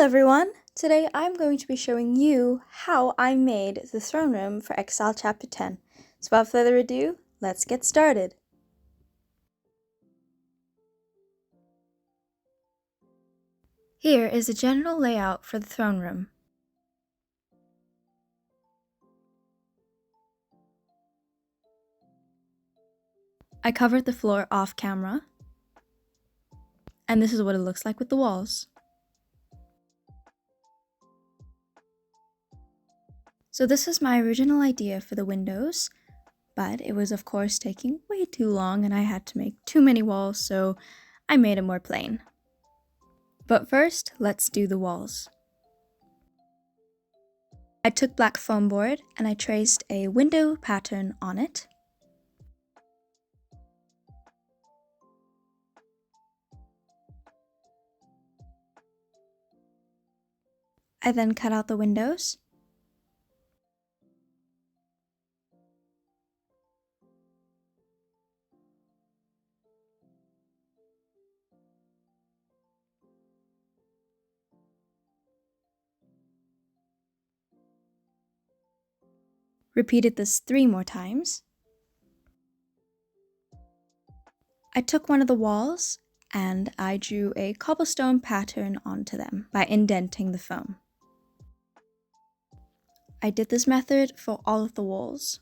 Hello everyone! Today I'm going to be showing you how I made the throne room for Exiled Chapter 10. So without further ado, let's get started! Here is the general layout for the throne room. I covered the floor off camera, and this is what it looks like with the walls. So this is my original idea for the windows, but it was of course taking way too long and I had to make too many walls, so I made it more plain. But first, let's do the walls. I took black foam board and I traced a window pattern on it. I then cut out the windows. Repeated this 3 more times. I took one of the walls and I drew a cobblestone pattern onto them by indenting the foam. I did this method for all of the walls.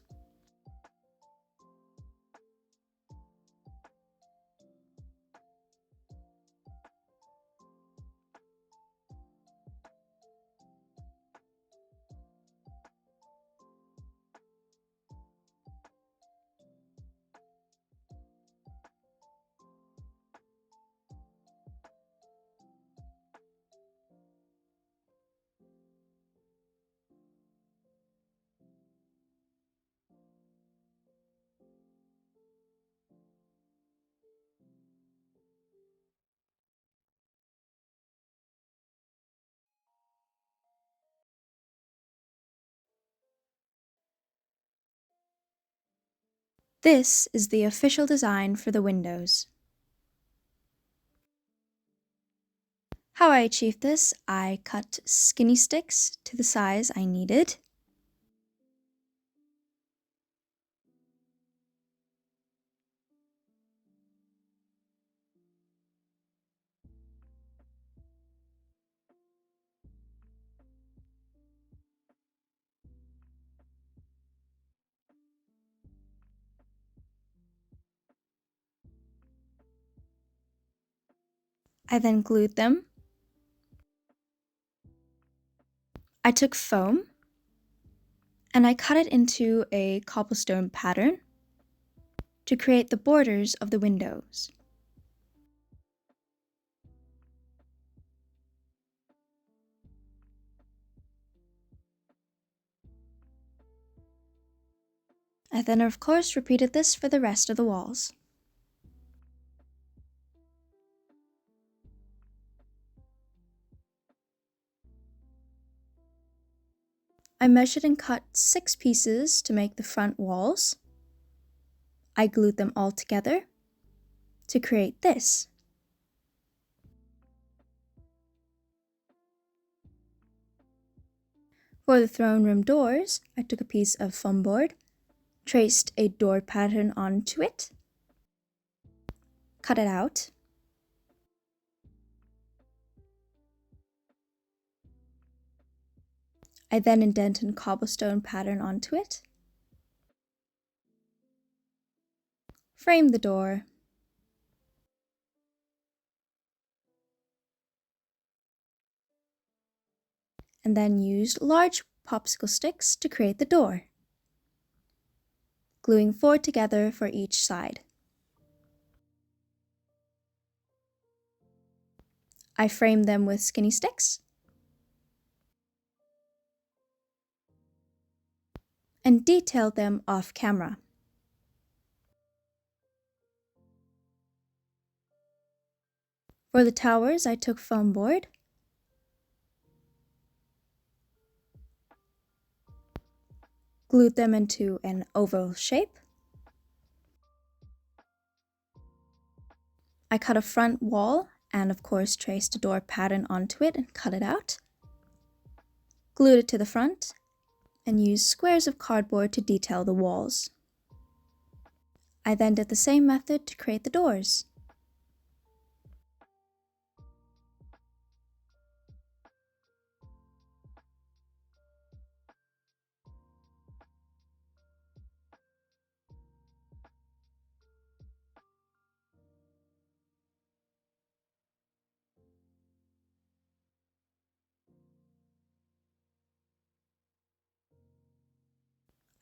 This is the official design for the windows. How I achieved this, I cut skinny sticks to the size I needed. I then glued them. I took foam and I cut it into a cobblestone pattern to create the borders of the windows. I then of course repeated this for the rest of the walls. I measured and cut 6 pieces to make the front walls. I glued them all together to create this. For the throne room doors, I took a piece of foam board, traced a door pattern onto it, cut it out, I then indented cobblestone pattern onto it, framed the door, and then used large popsicle sticks to create the door, gluing 4 together for each side. I framed them with skinny sticks and detailed them off camera. For the towers, I took foam board, glued them into an oval shape. I cut a front wall and of course traced a door pattern onto it and cut it out, glued it to the front, and used squares of cardboard to detail the walls. I then did the same method to create the doors.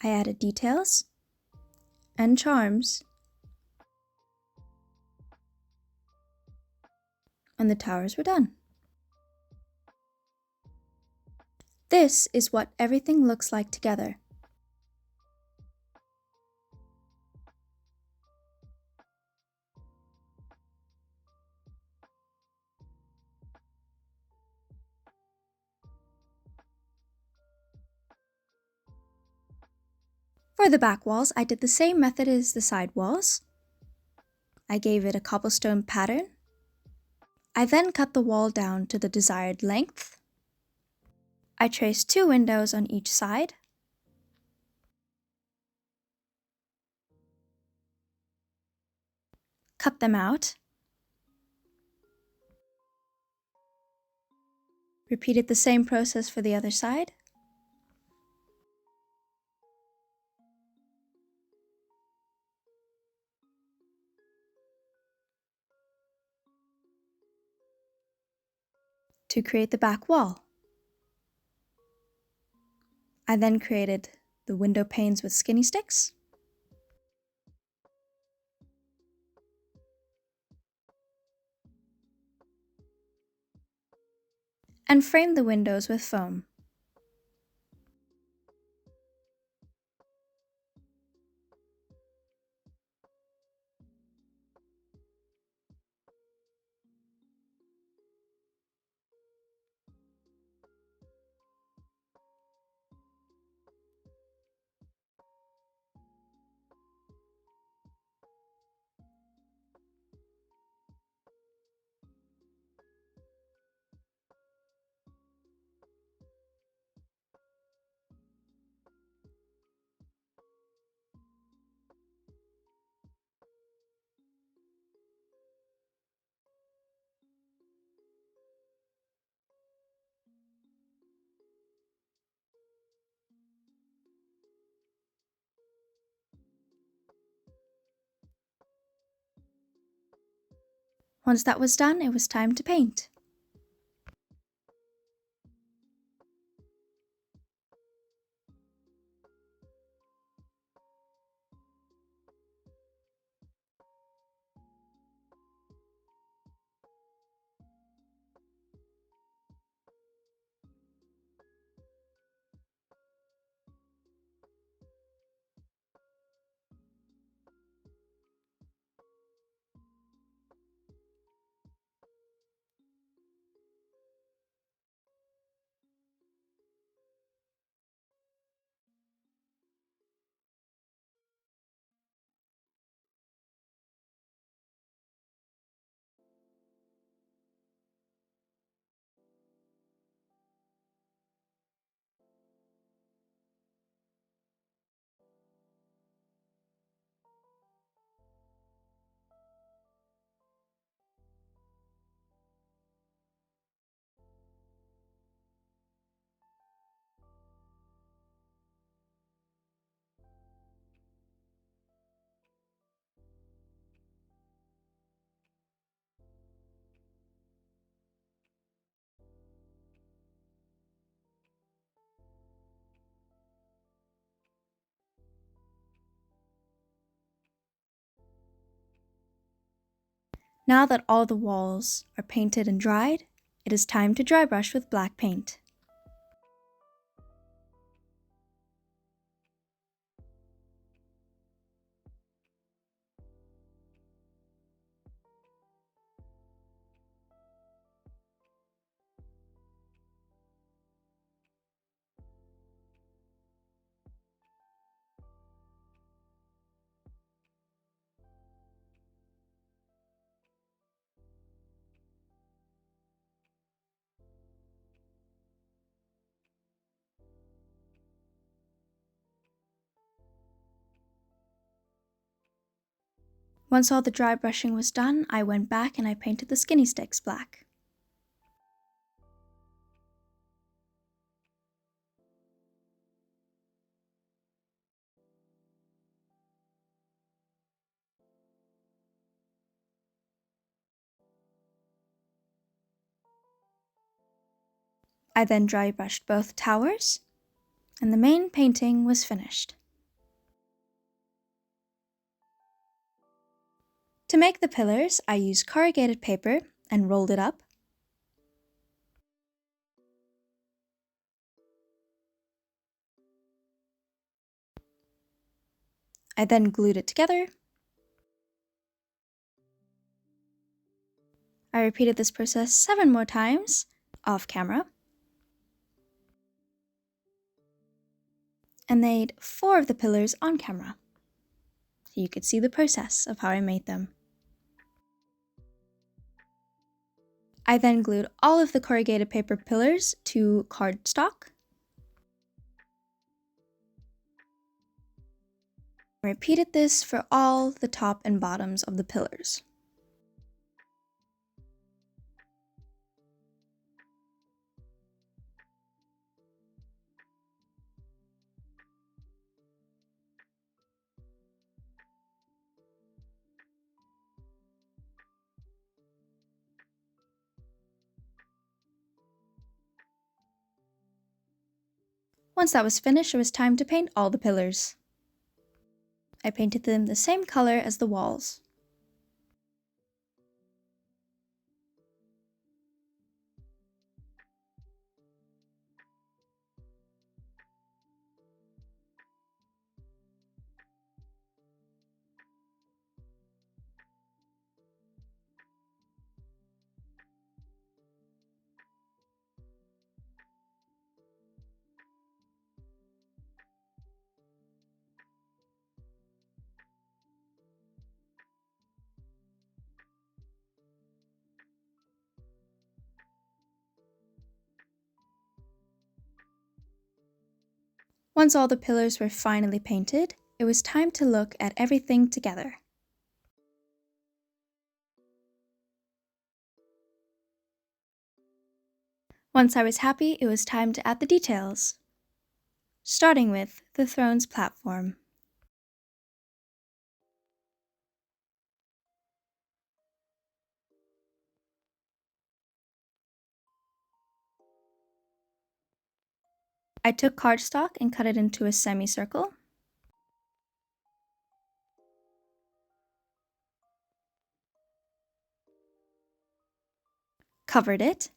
I added details and charms, and the towers were done. This is what everything looks like together. For the back walls, I did the same method as the side walls. I gave it a cobblestone pattern. I then cut the wall down to the desired length. I traced 2 windows on each side. Cut them out. Repeated the same process for the other side. To create the back wall. I then created the window panes with skinny sticks. And framed the windows with foam. Once that was done, it was time to paint. Now that all the walls are painted and dried, it is time to dry brush with black paint. Once all the dry brushing was done, I went back and I painted the skinny sticks black. I then dry brushed both towers, and the main painting was finished. To make the pillars, I used corrugated paper and rolled it up. I then glued it together. I repeated this process 7 more times, off camera, and made 4 of the pillars on camera, so you could see the process of how I made them. I then glued all of the corrugated paper pillars to cardstock. I repeated this for all the top and bottoms of the pillars. Once that was finished, it was time to paint all the pillars. I painted them the same color as the walls. Once all the pillars were finally painted, it was time to look at everything together. Once I was happy, it was time to add the details, starting with the throne's platform. I took cardstock and cut it into a semicircle. Covered it.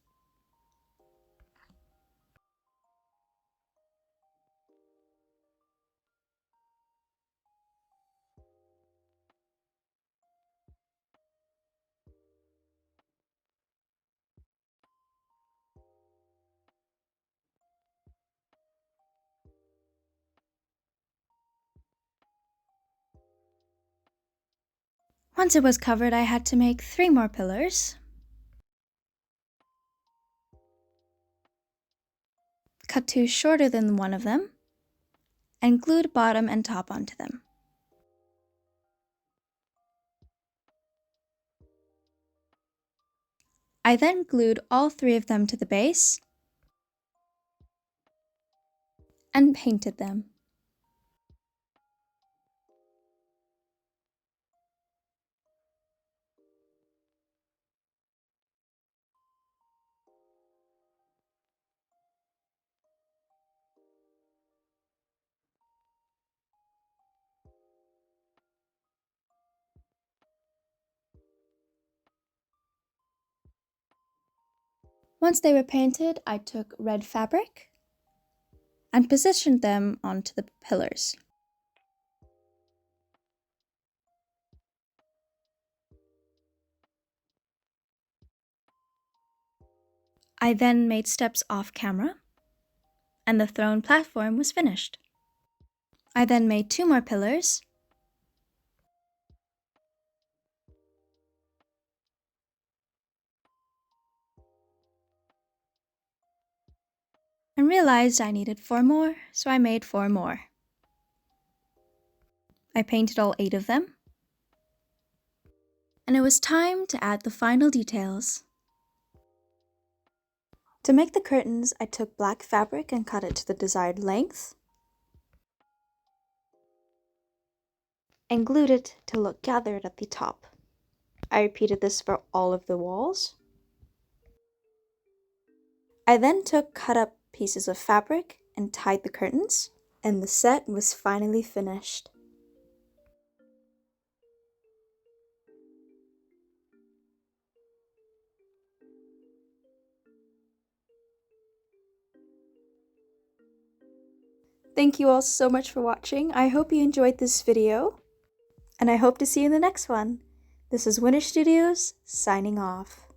Once it was covered, I had to make 3 more pillars. Cut 2 shorter than one of them, and glued bottom and top onto them. I then glued all 3 of them to the base and painted them. Once they were painted, I took red fabric and positioned them onto the pillars. I then made steps off camera, and the throne platform was finished. I then made 2 more pillars, and realized I needed 4 more, so I made 4 more. I painted all 8 of them. and it was time to add the final details. To make the curtains, I took black fabric and cut it to the desired length, and glued it to look gathered at the top. I repeated this for all of the walls. I then took cut up pieces of fabric and tied the curtains, and the set was finally finished. Thank you all so much for watching. I hope you enjoyed this video, and I hope to see you in the next one. This is Winter Studios, signing off.